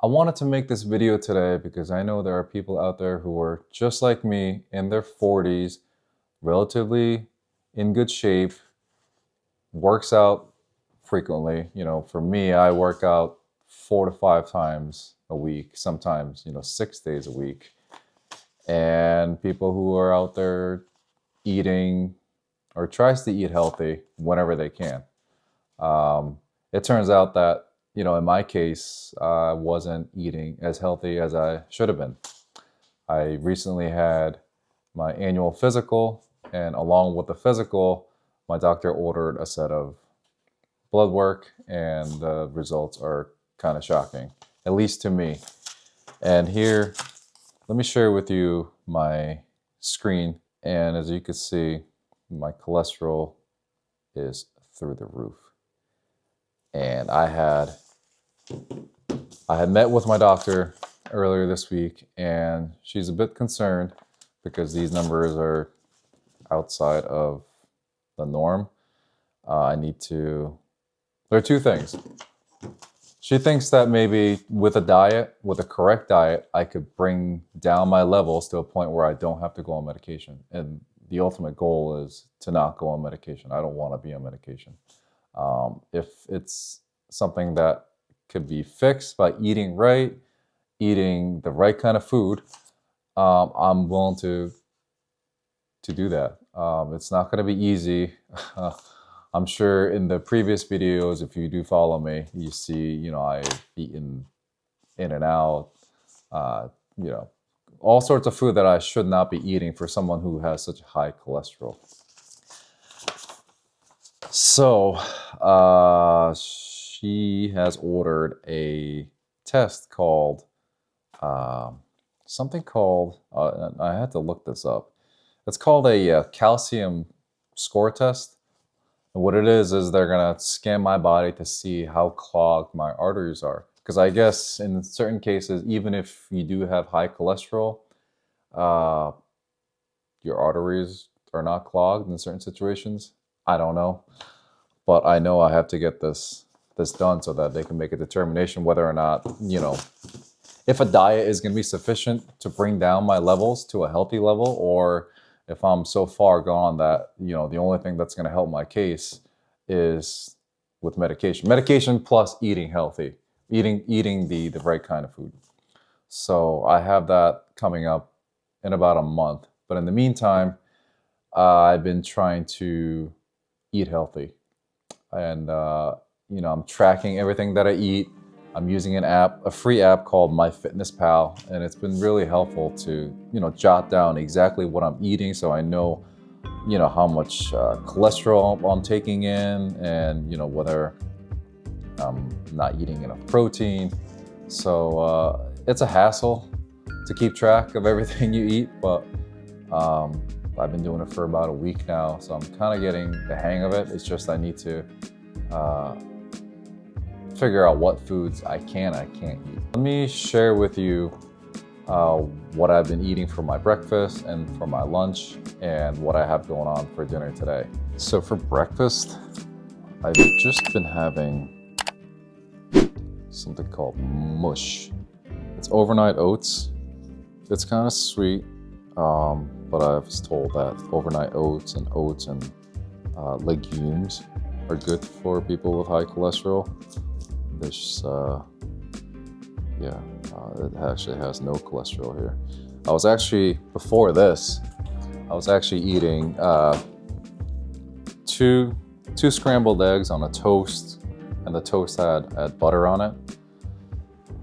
I wanted to make this video today because I know there are people out there who are just like me in their 40s, relatively in good shape, works out frequently. For me, I work out 4 to 5 times a week, sometimes, 6 days a week. And people who are out there eating or tries to eat healthy whenever they can. It turns out that, in my case, I wasn't eating as healthy as I should have been. I recently had my annual physical, and along with the physical, my doctor ordered a set of blood work, and the results are kind of shocking, at least to me. And here, let me share with you my screen. And as you can see, my cholesterol is through the roof. And I had met with my doctor earlier this week, and she's a bit concerned because these numbers are outside of the norm. There are two things. She thinks that maybe with a correct diet, I could bring down my levels to a point where I don't have to go on medication. And the ultimate goal is to not go on medication. I don't want to be on medication. If it's something that could be fixed by eating right, eating the right kind of food, I'm willing to do that. It's not going to be easy. I'm sure in the previous videos, if you do follow me, you see, I've eaten In-N-Out, all sorts of food that I should not be eating for someone who has such high cholesterol. So, she has ordered a test called, I had to look this up. It's called a calcium score test. And what it is they're going to scan my body to see how clogged my arteries are. Because I guess in certain cases, even if you do have high cholesterol, your arteries are not clogged in certain situations. I don't know. But I know I have to get this done so that they can make a determination whether or not, if a diet is going to be sufficient to bring down my levels to a healthy level, or if I'm so far gone that, the only thing that's going to help my case is with medication. Medication plus eating healthy, eating the right kind of food. So I have that coming up in about a month. But in the meantime, I've been trying to eat healthy. And, I'm tracking everything that I eat. I'm using a free app called MyFitnessPal, and it's been really helpful to, jot down exactly what I'm eating so I know, how much cholesterol I'm taking in, and, whether I'm not eating enough protein. So it's a hassle to keep track of everything you eat, but I've been doing it for about a week now, so I'm kind of getting the hang of it. It's just I need to figure out what foods I can't eat. Let me share with you what I've been eating for my breakfast and for my lunch, and what I have going on for dinner today. So for breakfast, I've just been having something called mush. It's overnight oats. It's kind of sweet, but I was told that overnight oats and legumes are good for people with high cholesterol. This, it actually has no cholesterol here. Before this, I was actually eating two scrambled eggs on a toast, and the toast had butter on it.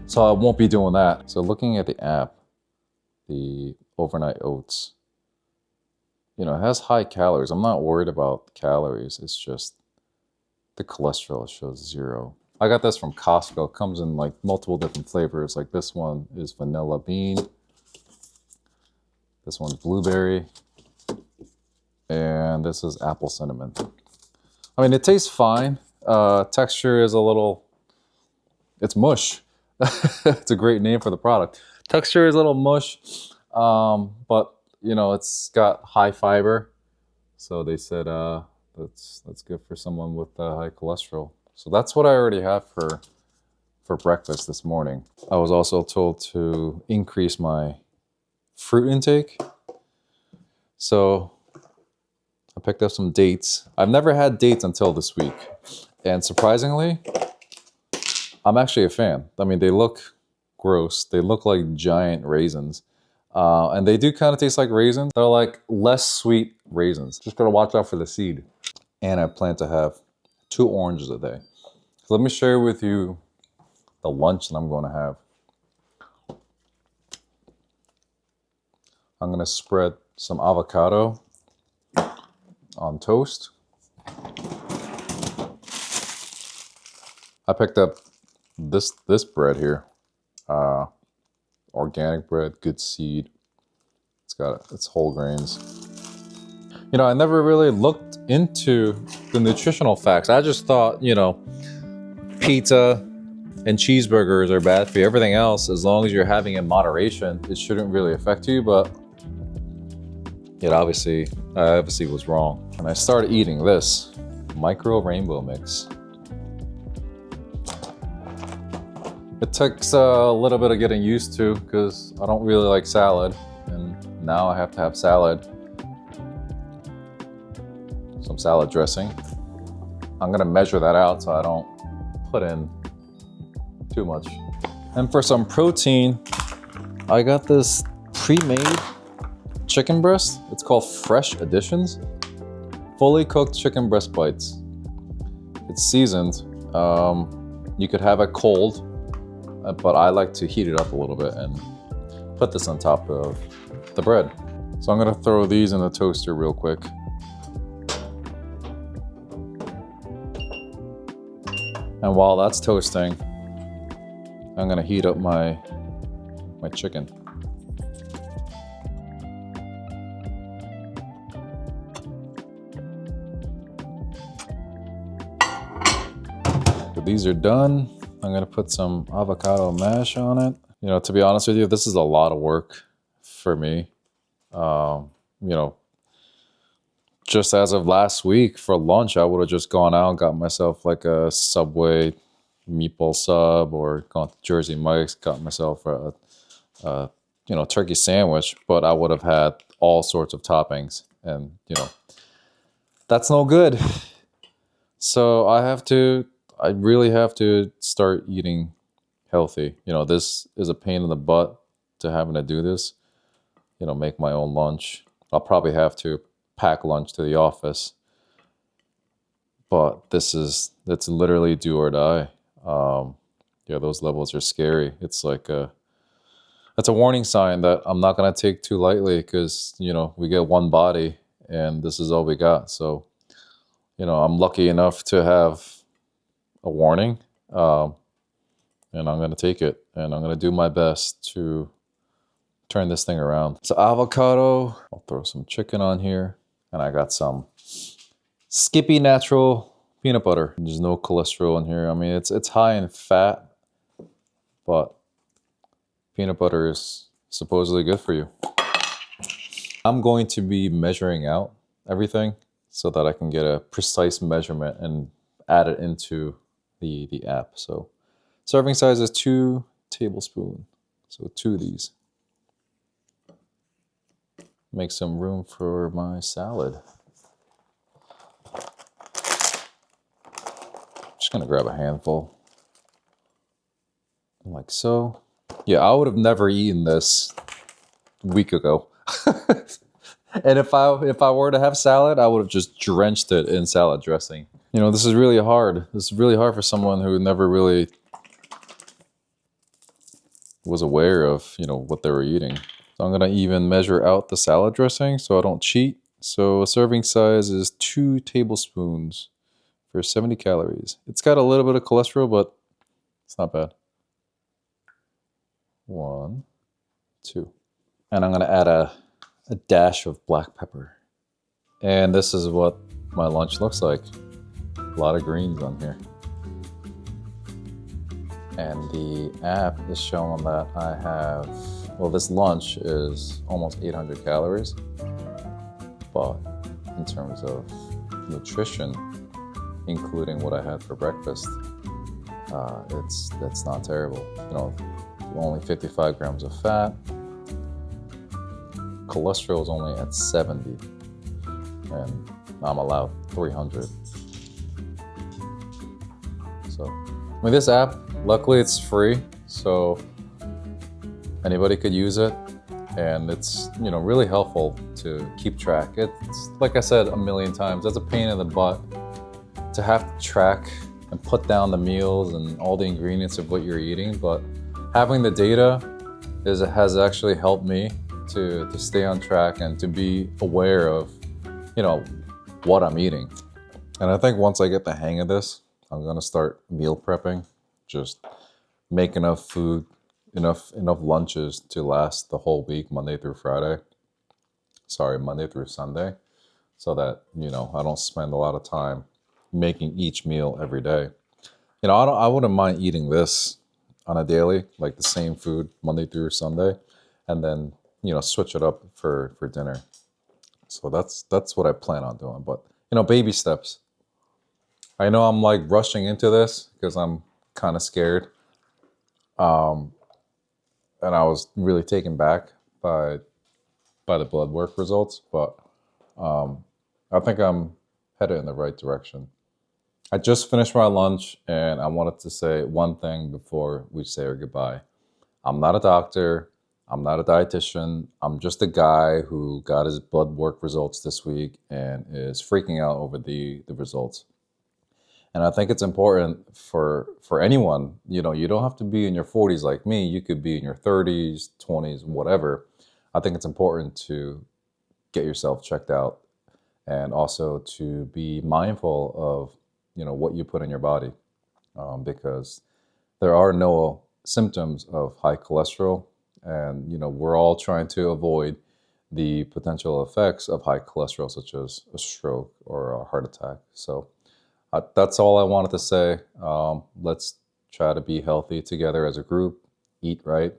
So I won't be doing that. So looking at the app, the overnight oats, it has high calories. I'm not worried about calories. It's just the cholesterol shows 0. I got this from Costco. It comes in like multiple different flavors. Like this one is vanilla bean. This one's blueberry. And this is apple cinnamon. I mean, it tastes fine. Texture is it's mush. It's a great name for the product. Texture is a little mush, but it's got high fiber. So they said that's good for someone with high cholesterol. So that's what I already have for for breakfast this morning. I was also told to increase my fruit intake. So I picked up some dates. I've never had dates until this week. And surprisingly, I'm actually a fan. I mean, they look gross. They look like giant raisins. And they do kind of taste like raisins. They're like less sweet raisins. Just gotta watch out for the seed. And I plan to have 2 oranges a day. So let me share with you the lunch that I'm going to have. I'm going to spread some avocado on toast. I picked up this bread here. Organic bread, good seed. It's whole grains. You know, I never really looked into the nutritional facts. I just thought, you know, pizza and cheeseburgers are bad for you. Everything else, as long as you're having in moderation, it shouldn't really affect you. But I obviously was wrong. And I started eating this micro rainbow mix. It takes a little bit of getting used to because I don't really like salad. And now I have to have salad. Some salad dressing. I'm gonna measure that out so I don't put in too much. And for some protein, I got this pre-made chicken breast. It's called Fresh Additions. Fully cooked chicken breast bites. It's seasoned. You could have it cold, but I like to heat it up a little bit and put this on top of the bread. So I'm gonna throw these in the toaster real quick. And while that's toasting, I'm gonna heat up my chicken. So these are done. I'm gonna put some avocado mash on it. You know, to be honest with you, this is a lot of work for me. You know, just as of last week for lunch, I would have just gone out and got myself like a Subway meatball sub or gone to Jersey Mike's, got myself a turkey sandwich, but I would have had all sorts of toppings and, you know, that's no good. So I really have to start eating healthy. You know, this is a pain in the butt to having to do this, you know, make my own lunch. I'll probably have to pack lunch to the office, but it's literally do or die. Yeah, those levels are scary. It's like that's a warning sign that I'm not gonna take too lightly because, you know, we get one body and this is all we got. So, you know, I'm lucky enough to have a warning, and I'm gonna take it and I'm gonna do my best to turn this thing around. So avocado, I'll throw some chicken on here. And I got some Skippy natural peanut butter. There's no cholesterol in here. I mean, it's high in fat, but peanut butter is supposedly good for you. I'm going to be measuring out everything so that I can get a precise measurement and add it into the app. So serving size is 2 tablespoons. So 2 of these. Make some room for my salad. Just gonna grab a handful. Like so. Yeah, I would have never eaten this a week ago. And if I were to have salad, I would have just drenched it in salad dressing. You know, this is really hard. This is really hard for someone who never really was aware of, you know, what they were eating. So I'm gonna even measure out the salad dressing so I don't cheat. So a serving size is 2 tablespoons for 70 calories. It's got a little bit of cholesterol, but it's not bad. 1, 2. And I'm gonna add a dash of black pepper. And this is what my lunch looks like. A lot of greens on here. And the app is showing that I have, well, this lunch is almost 800 calories. But in terms of nutrition, including what I had for breakfast, It's not terrible. Only 55 grams of fat. Cholesterol is only at 70, and I'm allowed 300. So, I mean, this app, luckily it's free, so anybody could use it, and it's really helpful to keep track. It's like I said a million times, that's a pain in the butt to have to track and put down the meals and all the ingredients of what you're eating, but having the data has actually helped me to stay on track and to be aware of what I'm eating. And I think once I get the hang of this, I'm gonna start meal prepping. Just make enough food, enough lunches to last the whole week, Monday through Sunday, so that I don't spend a lot of time making each meal every day. I wouldn't mind eating this on a daily, like the same food Monday through Sunday, and then switch it up for dinner. So that's what I plan on doing. But baby steps. I know I'm like rushing into this because I'm kind of scared, and I was really taken back by the blood work results, but I think I'm headed in the right direction. I just finished my lunch, and I wanted to say one thing before we say our goodbye. I'm not a doctor. I'm not a dietitian. I'm just a guy who got his blood work results this week and is freaking out over the results. And I think it's important for anyone. You don't have to be in your 40s like me. You could be in your 30s, 20s, whatever. I think it's important to get yourself checked out, and also to be mindful of what you put in your body, because there are no symptoms of high cholesterol, and we're all trying to avoid the potential effects of high cholesterol, such as a stroke or a heart attack. So that's all I wanted to say. Let's try to be healthy together as a group, eat right,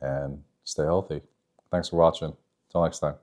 and stay healthy. Thanks for watching. Till next time.